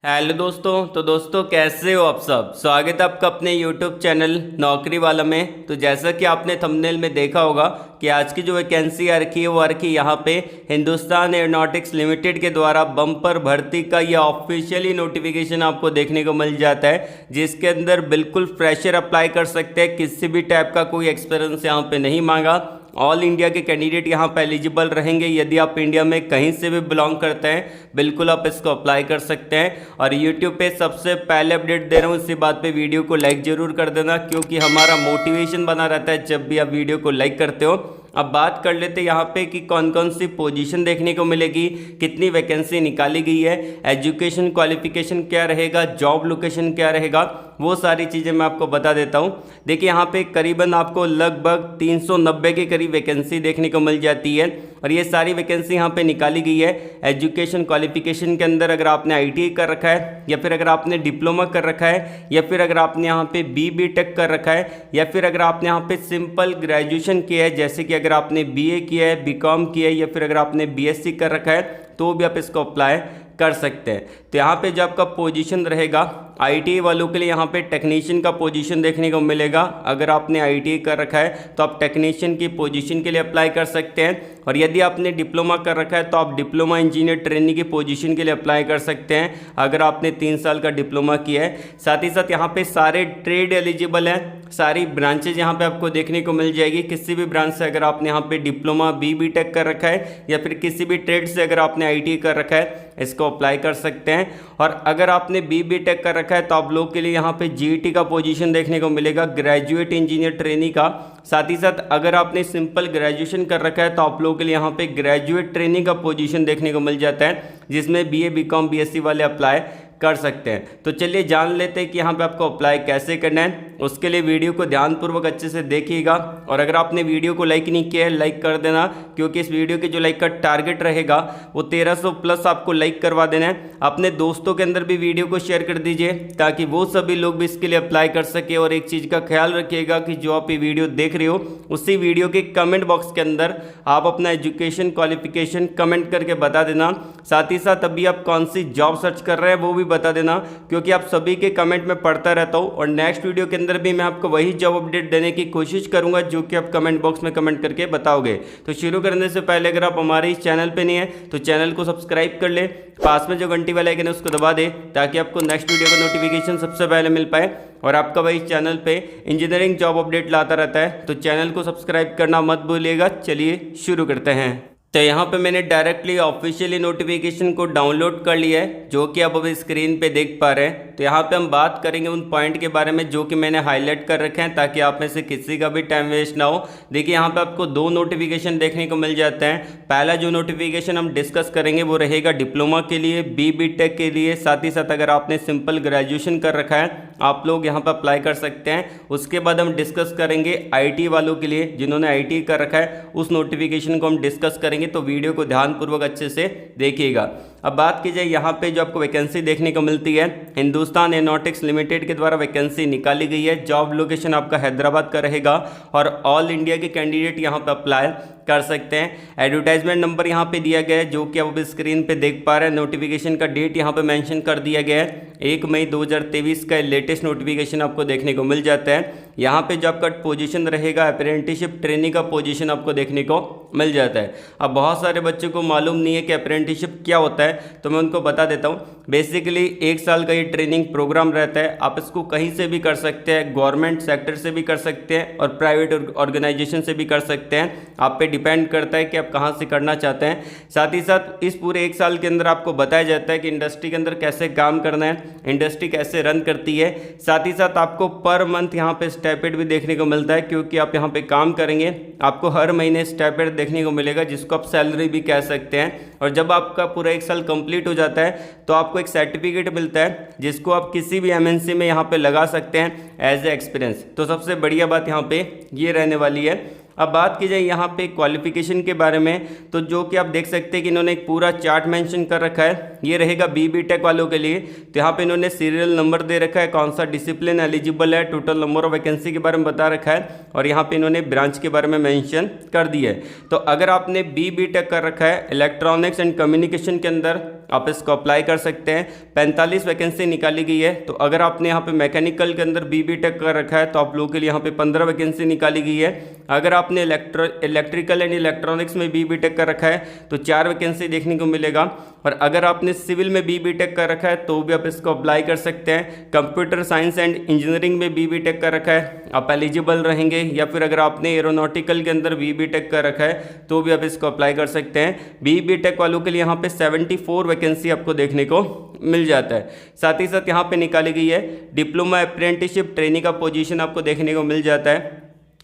Hello दोस्तों। तो दोस्तों कैसे हो आप सब। स्वागत है आपका अपने यूट्यूब चैनल नौकरी वाला में। तो जैसा कि आपने थंबनेल में देखा होगा कि आज की जो वैकेंसी आ रखी है वो आ रखी है यहाँ पे हिंदुस्तान एरोनॉटिक्स लिमिटेड के द्वारा बम्पर भर्ती का यह ऑफिशियली नोटिफिकेशन आपको देखने को मिल जाता है, जिसके अंदर बिल्कुल फ्रेशर अप्लाई कर सकते हैं। किसी भी टाइप का कोई एक्सपीरियंस यहाँ पे नहीं मांगा। ऑल इंडिया के कैंडिडेट यहाँ पे एलिजिबल रहेंगे। यदि आप इंडिया में कहीं से भी बिलोंग करते हैं बिल्कुल आप इसको अप्लाई कर सकते हैं। और यूट्यूब पे सबसे पहले अपडेट दे रहा हूँ, इसी बात पे वीडियो को लाइक जरूर कर देना, क्योंकि हमारा मोटिवेशन बना रहता है जब भी आप वीडियो को लाइक करते हो। अब बात कर लेते हैं यहाँ पे कि कौन कौन सी पोजीशन देखने को मिलेगी, कितनी वैकेंसी निकाली गई है, एजुकेशन क्वालिफिकेशन क्या रहेगा, जॉब लोकेशन क्या रहेगा, वो सारी चीज़ें मैं आपको बता देता हूँ। देखिए यहाँ पे करीबन आपको लगभग 390 के करीब वैकेंसी देखने को मिल जाती है और ये सारी वैकेंसी यहाँ पे निकाली गई है। एजुकेशन क्वालिफिकेशन के अंदर अगर आपने आईटीआई कर रखा है या फिर अगर आपने डिप्लोमा कर रखा है या फिर अगर आपने यहाँ पे बी टेक कर रखा है या फिर अगर आपने यहाँ पे सिंपल ग्रेजुएशन किया है, जैसे कि अगर आपने बीए किया है, बीकॉम किया है या फिर अगर आपने बीएससी कर रखा है तो भी आप इसको अप्लाई कर सकते हैं। तो यहाँ पे जो आपका पोजीशन रहेगा आईटीआई वालों के लिए यहाँ पे टेक्नीशियन का पोजीशन देखने को मिलेगा। अगर आपने आईटीआई कर रखा है तो आप टेक्नीशियन की पोजीशन के लिए अप्लाई कर सकते हैं। और यदि आपने डिप्लोमा कर रखा है तो आप डिप्लोमा इंजीनियर ट्रेनिंग की पोजीशन के लिए अप्लाई कर सकते हैं, अगर आपने 3 साल का डिप्लोमा किया है। साथ ही साथ यहाँ पे सारे ट्रेड एलिजिबल हैं, सारी ब्रांचेज यहाँ पे आपको देखने को मिल जाएगी। किसी भी ब्रांच से अगर आपने यहाँ पे डिप्लोमा बी टेक कर रखा है या फिर किसी भी ट्रेड से अगर आपने आईटीआई कर रखा है इसको अप्लाई कर सकते हैं। और अगर आपने बी टेक कर रखा है तो आप लोग के लिए यहाँ पे जीईटी का पोजीशन देखने को मिलेगा, ग्रेजुएट इंजीनियर ट्रेनिंग का। साथ ही साथ अगर आपने सिंपल ग्रेजुएशन कर रखा है तो आप लोगों के लिए यहाँ पे ग्रेजुएट ट्रेनिंग का पोजीशन देखने को मिल जाता है, जिसमें बीए बीकॉम बीएससी वाले अप्लाई कर सकते हैं। तो चलिए जान लेते हैं कि यहाँ पे आपको अप्लाई कैसे करना है। उसके लिए वीडियो को ध्यानपूर्वक अच्छे से देखिएगा और अगर आपने वीडियो को लाइक नहीं किया है लाइक कर देना, क्योंकि इस वीडियो के जो लाइक का टारगेट रहेगा वो 1300 प्लस आपको लाइक करवा देना है। अपने दोस्तों के अंदर भी वीडियो को शेयर कर दीजिए ताकि वो सभी लोग भी इसके लिए अप्लाई कर सके। और एक चीज़ का ख्याल रखिएगा कि जो आप ये वीडियो देख रहे हो उसी वीडियो के कमेंट बॉक्स के अंदर आप अपना एजुकेशन क्वालिफिकेशन कमेंट करके बता देना। साथ ही साथ अभी आप कौन सी जॉब सर्च कर रहे हैं वो भी बता देना, क्योंकि आप सभी के कमेंट में पढ़ता रहता हूँ और नेक्स्ट वीडियो के अंदर भी मैं आपको वही जॉब अपडेट देने की कोशिश करूंगा जो कि आप कमेंट बॉक्स में कमेंट करके बताओगे। तो शुरू करने से पहले अगर आप हमारे इस चैनल पे नहीं है तो चैनल को सब्सक्राइब कर ले, पास में जो घंटी वाला आइकन है उसको दबा दे ताकि आपको नेक्स्ट वीडियो का नोटिफिकेशन सबसे पहले मिल पाए। और आपका भाई इस चैनल पे इंजीनियरिंग जॉब अपडेट लाता रहता है, तो चैनल को सब्सक्राइब करना मत भूलिएगा। चलिए शुरू करते हैं। तो यहाँ पे मैंने डायरेक्टली ऑफिशियली नोटिफिकेशन को डाउनलोड कर लिया है, जो कि आप अभी स्क्रीन पे देख पा रहे हैं। तो यहाँ पे हम बात करेंगे उन पॉइंट के बारे में जो कि मैंने हाईलाइट कर रखे हैं ताकि आप में से किसी का भी टाइम वेस्ट ना हो। देखिए यहाँ पे आपको 2 नोटिफिकेशन देखने को मिल जाते हैं। पहला जो नोटिफिकेशन हम डिस्कस करेंगे वो रहेगा डिप्लोमा के लिए, बी टेक के लिए। साथ ही साथ अगर आपने सिंपल ग्रेजुएशन कर रखा है आप लोग यहाँ पर अप्लाई कर सकते हैं। उसके बाद हम डिस्कस करेंगे आई वालों के लिए, जिन्होंने आई कर रखा है उस नोटिफिकेशन को हम डिस्कस करेंगे। तो वीडियो को ध्यानपूर्वक अच्छे से देखिएगा। अब बात की जाए यहाँ पे जो आपको वैकेंसी देखने को मिलती है, हिंदुस्तान एरोनॉटिक्स लिमिटेड के द्वारा वैकेंसी निकाली गई है। जॉब लोकेशन आपका हैदराबाद का रहेगा और ऑल इंडिया के कैंडिडेट यहाँ पे अप्लाई कर सकते हैं। एडवर्टाइजमेंट नंबर यहाँ पे दिया गया है जो कि आप अभी स्क्रीन पे देख पा रहे हैं। नोटिफिकेशन का डेट यहाँ पे मेंशन कर दिया गया है, 1 मई 2023 का लेटेस्ट नोटिफिकेशन आपको देखने को मिल जाता है। यहाँ पे जो आपका पोजीशन रहेगा अप्रेंटिसशिप ट्रेनिंग का पोजीशन आपको देखने को मिल जाता है। अब बहुत सारे बच्चों को मालूम नहीं है कि अप्रेंटिसशिप क्या होता है, तो मैं उनको बता देता हूँ। बेसिकली 1 साल का ये ट्रेनिंग प्रोग्राम रहता है। आप इसको कहीं से भी कर सकते हैं, गवर्नमेंट सेक्टर से भी कर सकते हैं और प्राइवेट ऑर्गेनाइजेशन से भी कर सकते हैं। आप पे डिपेंड करता है कि आप कहाँ से करना चाहते हैं। साथ ही साथ इस पूरे 1 साल के अंदर आपको बताया जाता है कि इंडस्ट्री के अंदर कैसे काम करना है, इंडस्ट्री कैसे रन करती है। साथ ही साथ आपको पर मंथ यहाँ पे स्टाइपेंड भी देखने को मिलता है, क्योंकि आप यहाँ पे काम करेंगे आपको हर महीने स्टाइपेंड देखने को मिलेगा, जिसको आप सैलरी भी कह सकते हैं। और जब आपका पूरा 1 साल कंप्लीट हो जाता है तो आपको एक सर्टिफिकेट मिलता है जिसको आप किसी भी एमएनसी में यहाँ पे लगा सकते हैं एज ए एक्सपीरियंस। तो सबसे बढ़िया बात यहाँ पे ये रहने वाली है। अब बात की जाए यहाँ पे क्वालिफिकेशन के बारे में, तो जो कि आप देख सकते हैं कि इन्होंने एक पूरा चार्ट मेंशन कर रखा है। ये रहेगा बी टेक वालों के लिए। तो यहाँ पे इन्होंने सीरियल नंबर दे रखा है, कौन सा डिसिप्लिन एलिजिबल है, टोटल नंबर ऑफ वैकेंसी के बारे में बता रखा है और यहाँ पे इन्होंने ब्रांच के बारे में मेंशन कर दिया है। तो अगर आपने बी टेक कर रखा है इलेक्ट्रॉनिक्स एंड कम्युनिकेशन के अंदर आप इसको अप्लाई कर सकते हैं। 45 वैकेंसी निकाली गई है। तो अगर आपने यहाँ पे मैकेनिकल के अंदर BB.Tech कर रखा है तो आप लोगों के लिए यहाँ पे 15 वैकेंसी निकाली गई है। अगर आपने इलेक्ट्रिकल एंड इलेक्ट्रॉनिक्स में BB.Tech कर रखा है तो 4 वैकेंसी देखने को मिलेगा। और अगर आपने सिविल में BB.Tech कर रखा है तो भी आप इसको अप्लाई कर सकते हैं। कंप्यूटर साइंस एंड इंजीनियरिंग में BB.Tech कर रखा है आप एलिजिबल रहेंगे। या फिर अगर आपने एरोनॉटिकल के अंदर BB.Tech कर रखा है तो भी आप इसको अप्लाई कर सकते हैं। BB.Tech वालों के लिए यहाँ पे 74 वैकेंसी आपको देखने को मिल जाता है। साथ ही साथ यहाँ पे निकाली गई है डिप्लोमा अप्रेंटिसशिप ट्रेनिंग का पोजीशन आपको देखने को मिल जाता है,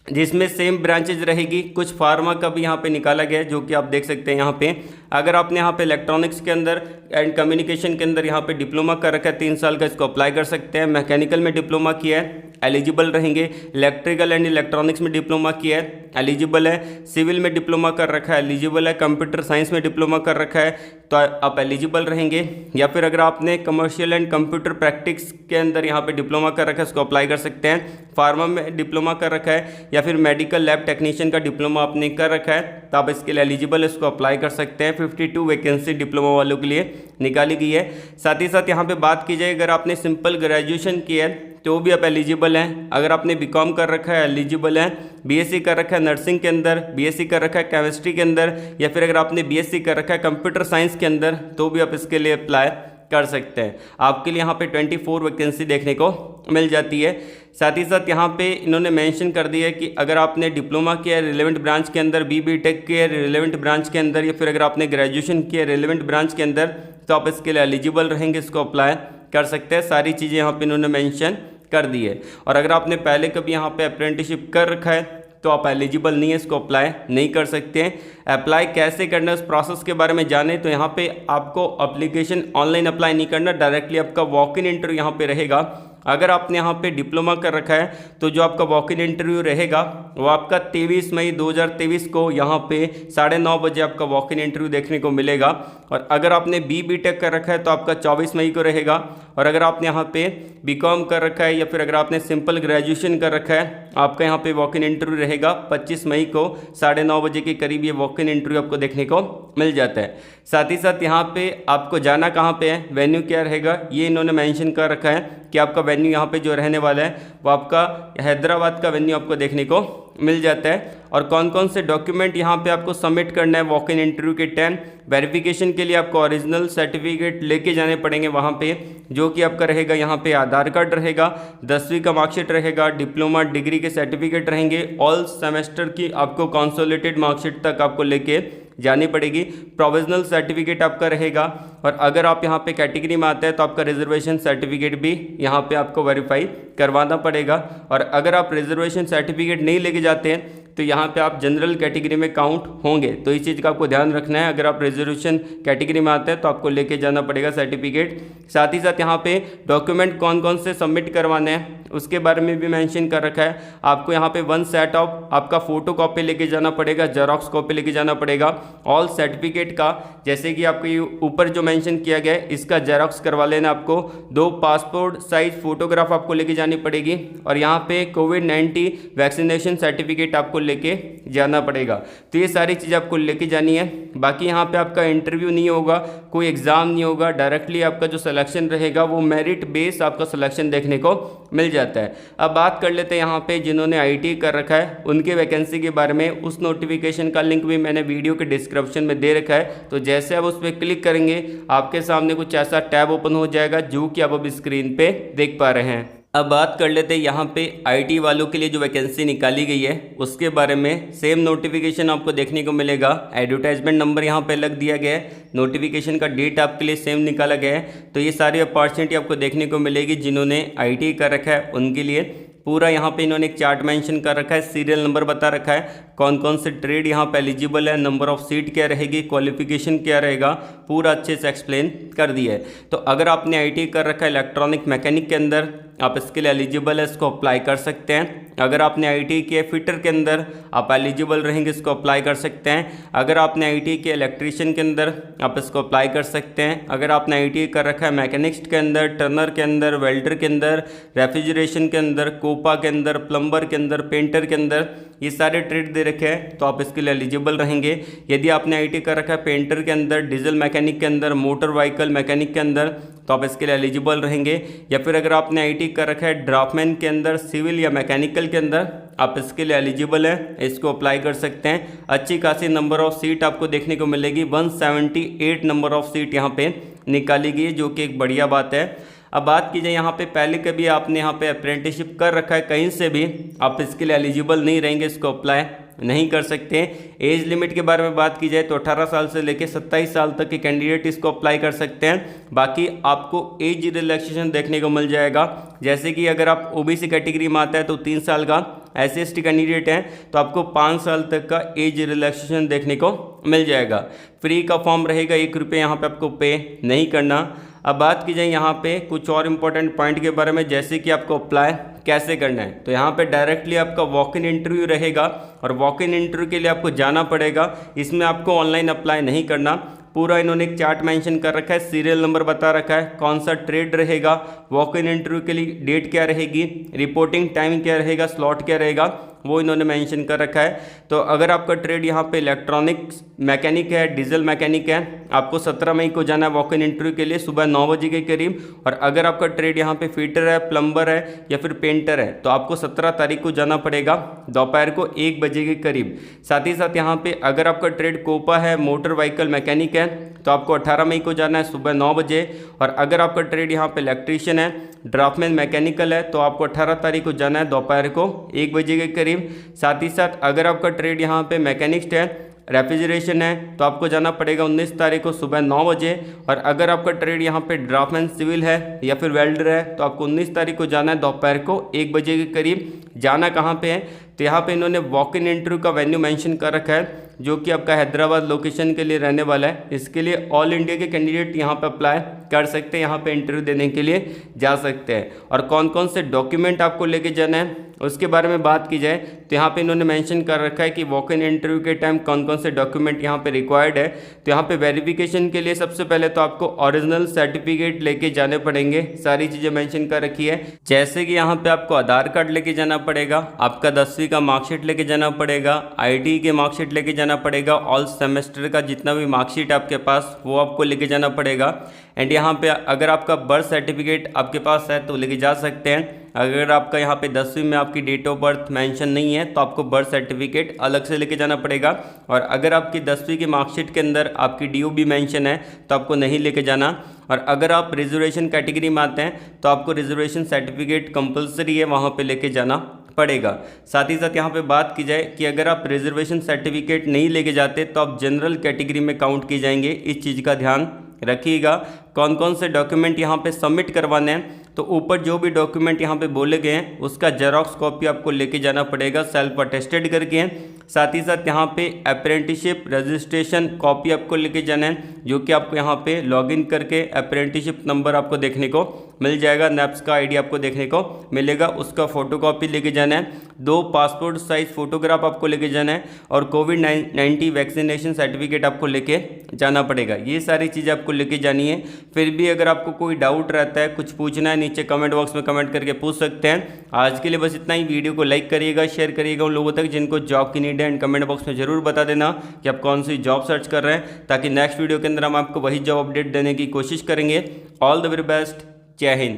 जिसमें सेम ब्रांचेज रहेगी। कुछ फार्मा का भी यहाँ पे निकाला गया है जो कि आप देख सकते हैं यहाँ पे। अगर आपने यहाँ पे इलेक्ट्रॉनिक्स के अंदर एंड कम्युनिकेशन के अंदर यहाँ पे डिप्लोमा कर रखा है 3 साल का, इसको अप्लाई कर सकते हैं। मैकेनिकल में डिप्लोमा किया है एलिजिबल रहेंगे। इलेक्ट्रिकल एंड इलेक्ट्रॉनिक्स में डिप्लोमा किया है एलिजिबल है। सिविल में डिप्लोमा कर रखा है एलिजिबल है। कंप्यूटर साइंस में डिप्लोमा कर रखा है तो आप एलिजिबल रहेंगे। या फिर अगर आपने कमर्शियल एंड कंप्यूटर प्रैक्टिस के अंदर यहाँ पे डिप्लोमा कर रखा है इसको अप्लाई कर सकते हैं। फार्मा में डिप्लोमा कर रखा है या फिर मेडिकल लैब टेक्नीशियन का डिप्लोमा आपने कर रखा है तो आप इसके लिए एलिजिबल इसको अप्लाई कर सकते हैं। 52 वैकेंसी डिप्लोमा वालों के लिए निकाली गई है। साथ ही साथ यहाँ पे बात की जाए अगर आपने सिंपल ग्रेजुएशन किया है तो भी आप एलिजिबल हैं। अगर आपने BCom कर रखा है एलिजिबल है। BSc कर रखा है नर्सिंग के अंदर, BSc कर रखा है केमिस्ट्री के अंदर, या फिर अगर आपने BSc कर रखा है कंप्यूटर साइंस के अंदर तो भी आप इसके लिए अप्लाई कर सकते हैं। आपके लिए यहाँ पे 24 वैकेंसी देखने को मिल जाती है। साथ ही साथ यहाँ पे इन्होंने मेंशन कर दिया है कि अगर आपने डिप्लोमा किया है रिलेवेंट ब्रांच के अंदर, BB.Tech किया है रिलेवेंट ब्रांच के अंदर, या फिर अगर आपने ग्रेजुएशन किया है रिलेवेंट ब्रांच के अंदर तो आप इसके लिए एलिजिबल रहेंगे, इसको अप्लाई कर सकते हैं। सारी चीज़ें यहाँ पे इन्होंने मेंशन कर दी है। और अगर आपने पहले कभी यहाँ पे अप्रेंटिसशिप कर रखा है तो आप एलिजिबल नहीं है, इसको अप्लाई नहीं कर सकते हैं। अप्लाई कैसे करना है उस प्रोसेस के बारे में जाने तो यहाँ पे आपको एप्लीकेशन ऑनलाइन अप्लाई नहीं करना, डायरेक्टली आपका वॉक इन इंटरव्यू यहाँ पे रहेगा। अगर आपने यहाँ पे डिप्लोमा कर रखा है तो जो आपका वॉक इन इंटरव्यू रहेगा वो आपका 23 मई 2023 को यहाँ पे 9:30 बजे आपका वॉक इन इंटरव्यू देखने को मिलेगा। और अगर आपने BB.Tech कर रखा है तो आपका 24 मई को रहेगा। और अगर आपने यहाँ पे BCom कर रखा है या फिर अगर आपने सिंपल ग्रेजुएशन कर रखा है आपका यहाँ पे वॉक इन इंटरव्यू रहेगा 25 मई को 9:30 बजे के करीब ये वॉक इन इंटरव्यू आपको देखने को मिल जाता है। साथ ही साथ यहाँ पे आपको जाना कहाँ पे है, वेन्यू क्या रहेगा, ये इन्होंने मेंशन कर रखा है कि आपका वेन्यू यहाँ पे जो रहने वाला है वो आपका हैदराबाद का वेन्यू आपको देखने को मिल जाता है। और कौन कौन से डॉक्यूमेंट यहाँ पे आपको सबमिट करना है वॉक इन इंटरव्यू के टाइम, वेरिफिकेशन के लिए आपको ओरिजिनल सर्टिफिकेट लेके जाने पड़ेंगे वहाँ पे, जो कि आपका रहेगा यहाँ पे आधार कार्ड रहेगा, 10वीं का मार्कशीट रहेगा, डिप्लोमा डिग्री के सर्टिफिकेट रहेंगे, ऑल सेमेस्टर की आपको कंसोलिडेटेड मार्कशीट तक आपको लेके जानी पड़ेगी, प्रोविजनल सर्टिफिकेट आपका रहेगा। और अगर आप यहाँ पे कैटेगरी में आते हैं तो आपका रिजर्वेशन सर्टिफिकेट भी यहाँ पे आपको वेरीफाई करवाना पड़ेगा। और अगर आप रिजर्वेशन सर्टिफिकेट नहीं लेके जाते हैं तो यहाँ पे आप जनरल कैटेगरी में काउंट होंगे, तो इस चीज़ का आपको ध्यान रखना है। अगर आप रिजर्वेशन कैटेगरी में आते हैं तो आपको लेके जाना पड़ेगा सर्टिफिकेट। साथ ही साथ यहाँ पे डॉक्यूमेंट कौन कौन से सबमिट करवाने हैं उसके बारे में भी मेंशन कर रखा है। आपको यहाँ पे 1 सेट ऑफ आपका फोटो कॉपी लेके जाना पड़ेगा, जेरॉक्स कॉपी लेके जाना पड़ेगा। ऑल सर्टिफिकेट का जैसे कि आपको ये ऊपर जो मेंशन किया गया है इसका जेरॉक्स करवा लेना आपको। 2 पासपोर्ट साइज फोटोग्राफ आपको लेके जानी पड़ेगी। और यहाँ पे कोविड-19 वैक्सीनेशन सर्टिफिकेट आपको लेके जाना पड़ेगा। तो ये सारी चीज़ आपको लेके जानी है। बाकी यहाँ पे आपका इंटरव्यू नहीं होगा, कोई एग्ज़ाम नहीं होगा, डायरेक्टली आपका जो सिलेक्शन रहेगा वो मेरिट बेस आपका सिलेक्शन देखने को मिल जाता है। अब बात कर लेते हैं यहाँ पे जिन्होंने आईटी कर रखा है उनके वैकेंसी के बारे में। उस नोटिफिकेशन का लिंक भी मैंने वीडियो के डिस्क्रिप्शन में दे रखा है, तो जैसे आप उस पर क्लिक करेंगे आपके सामने कुछ ऐसा टैब ओपन हो जाएगा जो कि आप अब स्क्रीन पे देख पा रहे हैं। अब बात कर लेते हैं यहाँ पे आईटी वालों के लिए जो वैकेंसी निकाली गई है उसके बारे में। सेम नोटिफिकेशन आपको देखने को मिलेगा, एडवर्टाइजमेंट नंबर यहाँ पे लग दिया गया है, नोटिफिकेशन का डेट आपके लिए सेम निकाला गया है। तो ये सारी अपॉर्चुनिटी आपको देखने को मिलेगी जिन्होंने आईटी कर रखा है उनके लिए। पूरा यहाँ पे इन्होंने एक चार्ट मेंशन कर रखा है, सीरियल नंबर बता रखा है, कौन कौन से ट्रेड यहाँ पे एलिजिबल है, नंबर ऑफ सीट क्या रहेगी, क्वालिफिकेशन क्या रहेगा, पूरा अच्छे से एक्सप्लेन कर दिया है। तो अगर आपने आईटी कर रखा है इलेक्ट्रॉनिक मैकेनिक के अंदर आप इसके लिए एलिजिबल है, इसको अप्लाई कर सकते हैं। अगर आपने आईटी किया फिटर के अंदर आप एलिजिबल रहेंगे, इसको अप्लाई कर सकते हैं। अगर आपने आईटी किया इलेक्ट्रीशियन के अंदर आप इसको अप्लाई कर सकते हैं। अगर आपने आईटी कर रखा है मैकेनिस्ट के अंदर, टर्नर के अंदर, वेल्डर के अंदर, रेफ्रिजरेशन के अंदर, कोपा के अंदर, प्लम्बर के अंदर, पेंटर के अंदर, ये सारे ट्रेड दे रखे हैं तो आप इसके लिए एलिजिबल रहेंगे। यदि आपने आईटी कर रखा है पेंटर के अंदर, डीजल मैकेनिक के अंदर, मोटर व्हीकल मैकेनिक के अंदर, तो आप इसके लिए एलिजिबल रहेंगे। या फिर अगर आपने आईटी कर रखा है ड्राफ्टमैन के अंदर, सिविल या मैकेनिकल के अंदर, आप इसके लिए एलिजिबल हैं, इसको अप्लाई कर सकते हैं। अच्छी खासी नंबर ऑफ सीट आपको देखने को मिलेगी, 178 नंबर ऑफ सीट यहाँ पे निकाली गई है, जो कि एक बढ़िया बात है। अब बात की जाए यहाँ पे पहले कभी आपने यहाँ पे अप्रेंटिसशिप कर रखा है कहीं से भी, आप इसके लिए एलिजिबल नहीं रहेंगे, इसको अप्लाई नहीं कर सकते। एज लिमिट के बारे में बात की जाए तो 18 साल से लेकर 27 साल तक के कैंडिडेट इसको अप्लाई कर सकते हैं। बाकी आपको एज रिलैक्सेशन देखने को मिल जाएगा, जैसे कि अगर आप ओबीसी कैटेगरी में आता है तो 3 साल का, SC/ST कैंडिडेट हैं तो आपको 5 साल तक का एज रिलैक्सेशन देखने को मिल जाएगा। फ्री का फॉर्म रहेगा, 1 रुपये यहाँ पे आपको पे नहीं करना। अब बात की जाए यहाँ पे कुछ और इम्पोर्टेंट पॉइंट के बारे में, जैसे कि आपको अप्लाई कैसे करना है। तो यहाँ पे डायरेक्टली आपका वॉक इन इंटरव्यू रहेगा और वॉक इन इंटरव्यू के लिए आपको जाना पड़ेगा। इसमें आपको ऑनलाइन अप्लाई नहीं करना, पूरा इन्होंने एक चार्ट मेंशन कर रखा है, सीरियल नंबर बता रखा है, कौन सा ट्रेड रहेगा, वॉक इन इंटरव्यू के लिए डेट क्या रहेगी, रिपोर्टिंग टाइम क्या रहेगा, स्लॉट क्या रहेगा, वो इन्होंने मेंशन कर रखा है। तो अगर आपका ट्रेड यहाँ पे इलेक्ट्रॉनिक्स मैकेनिक है, डीजल मैकेनिक है, आपको 17 मई को जाना है वॉक इन इंटरव्यू के लिए सुबह 9 बजे के करीब। और अगर आपका ट्रेड यहाँ पे फिटर है, प्लम्बर है या फिर पेंटर है तो आपको 17 तारीख को जाना पड़ेगा दोपहर को 1 बजे के करीब। साथ ही साथ यहाँ पे अगर आपका ट्रेड कोपा है, मोटर व्हीकल मैकेनिक है, तो आपको 18 मई को जाना है सुबह 9 बजे। और अगर आपका ट्रेड यहाँ पे इलेक्ट्रीशियन है, ड्राफ्टमैन मैकेनिकल है, तो आपको 18 तारीख को जाना है दोपहर को 1 बजे के करीब। साथ ही साथ अगर आपका ट्रेड यहाँ पे मैकेनिस्ट है, रेफ्रिजरेशन है, तो आपको जाना पड़ेगा 19 तारीख को सुबह 9 बजे। और अगर आपका ट्रेड यहाँ पे ड्राफ्टमैन सिविल है या फिर वेल्डर है तो आपको 19 तारीख को जाना है दोपहर को 1 बजे के करीब। जाना कहाँ पे है, तो यहाँ पे इन्होंने वॉक इन इंटरव्यू का वेन्यू मेंशन कर रखा है, जो कि आपका हैदराबाद लोकेशन के लिए रहने वाला है। इसके लिए ऑल इंडिया के कैंडिडेट यहाँ पे अप्लाई कर सकते हैं, यहाँ पे इंटरव्यू देने के लिए जा सकते हैं। और कौन कौन से डॉक्यूमेंट आपको लेके जाना है उसके बारे में बात की जाए तो यहाँ पे इन्होंने मेंशन कर रखा है कि वॉक इन इंटरव्यू के टाइम कौन कौन से डॉक्यूमेंट यहाँ पे रिक्वायर्ड है। तो यहाँ पे वेरिफिकेशन के लिए सबसे पहले तो आपको ओरिजिनल सर्टिफिकेट लेके जाने पड़ेंगे, सारी चीज़ें मेंशन कर रखी है। जैसे कि यहाँ पे आपको आधार कार्ड लेके जाना पड़ेगा, आपका 10वीं का मार्कशीट लेके जाना पड़ेगा, IIT के मार्कशीट लेके जाना पड़ेगा, ऑल सेमेस्टर का जितना भी मार्कशीट आपके पास वो आपको लेके जाना पड़ेगा। एंड यहाँ पे अगर आपका बर्थ सर्टिफिकेट आपके पास है तो लेके जा सकते हैं। अगर आपका यहाँ पे 10वीं में आपकी डेट ऑफ बर्थ मेंशन नहीं है तो आपको बर्थ सर्टिफिकेट अलग से लेके जाना पड़ेगा। और अगर आपकी 10वीं की मार्कशीट के अंदर आपकी DOB मेंशन है तो आपको नहीं लेके जाना। और अगर आप रिजर्वेशन कैटेगरी में आते हैं तो आपको रिजर्वेशन सर्टिफिकेट कंपलसरी है, वहाँ पे लेके जाना पड़ेगा। साथ ही साथ यहाँ पे बात की जाए कि अगर आप रिजर्वेशन सर्टिफिकेट नहीं लेके जाते तो आप जनरल कैटेगरी में काउंट किए जाएंगे, इस चीज़ का ध्यान रखिएगा। कौन कौन से डॉक्यूमेंट यहाँ पे सबमिट करवाने हैं, तो ऊपर जो भी डॉक्यूमेंट यहाँ पे बोले गए हैं उसका जेरॉक्स कॉपी आपको लेके जाना पड़ेगा, सेल्फ अटेस्टेड करके। साथ ही साथ यहाँ पे अप्रेंटिसशिप रजिस्ट्रेशन कॉपी आपको लेके जाना है, जो कि आपको यहाँ पे लॉगिन करके अप्रेंटिसशिप नंबर आपको देखने को मिल जाएगा, नैप्स का ID आपको देखने को मिलेगा, उसका फ़ोटोकॉपी लेके जाना है। 2 पासपोर्ट साइज़ फ़ोटोग्राफ आपको लेके जाना है और कोविड-19 वैक्सीनेशन सर्टिफिकेट आपको लेके जाना पड़ेगा। ये सारी चीज़ें आपको लेके जानी है। फिर भी अगर आपको कोई डाउट रहता है, कुछ पूछना है, नीचे कमेंट बॉक्स में कमेंट करके पूछ सकते हैं। आज के लिए बस इतना ही। वीडियो को लाइक करिएगा, शेयर करिएगा उन लोगों तक जिनको जॉब की नीड है। एंड कमेंट बॉक्स में ज़रूर बता देना कि आप कौन सी जॉब सर्च कर रहे हैं, ताकि नेक्स्ट वीडियो के अंदर हम आपको वही जॉब अपडेट देने की कोशिश करेंगे। ऑल द वेरी बेस्ट, जय हिंद।